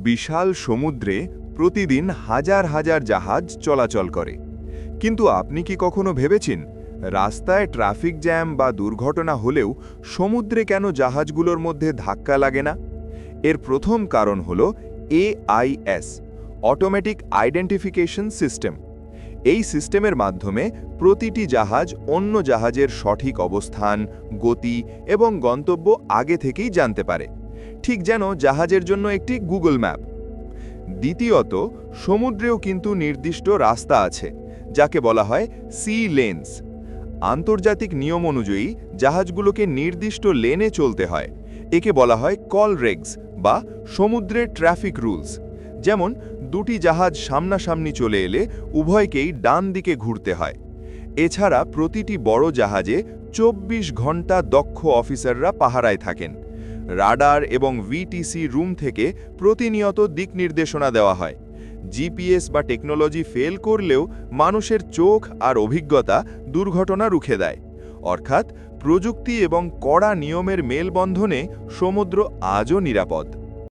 বিশাল সমুদ্রে প্রতিদিন হাজার হাজার জাহাজ চলাচল করে। কিন্তু আপনি কি কখনো ভেবেছেন রাস্তায় ট্রাফিক জ্যাম বা দুর্ঘটনা হলেও সমুদ্রে কেন জাহাজগুলোর মধ্যে ধাক্কা লাগে না? এর প্রথম কারণ হল AIS, অটোমেটিক আইডেন্টিফিকেশন সিস্টেম। এই সিস্টেমের মাধ্যমে প্রতিটি জাহাজ অন্য জাহাজের সঠিক অবস্থান, গতি এবং গন্তব্য আগে থেকেই জানতে পারে, ঠিক যেন জাহাজের জন্য একটি গুগল ম্যাপ। দ্বিতীয়ত, সমুদ্রেও কিন্তু নির্দিষ্ট রাস্তা আছে, যাকে বলা হয় সি লেন্স। আন্তর্জাতিক নিয়ম অনুযায়ী জাহাজগুলোকে নির্দিষ্ট লেনে চলতে হয়। একে বলা হয় কল রেগস বা সমুদ্রের ট্রাফিক রুলস। যেমন, দুটি জাহাজ সামনাসামনি চলে এলে উভয়কেই ডান দিকে ঘুরতে হয়। এছাড়া প্রতিটি বড় জাহাজে 24 ঘন্টা দক্ষ অফিসাররা পাহারায় থাকেন। রাডার এবং ভিটিসি রুম থেকে প্রতিনিয়ত দিক নির্দেশনা দেওয়া হয়। জিপিএস বা টেকনোলজি ফেল করলেও মানুষের চোখ আর অভিজ্ঞতা দুর্ঘটনা রুখে দেয়। অর্থাৎ প্রযুক্তি এবং কড়া নিয়মের মেলবন্ধনে সমুদ্র আজও নিরাপদ।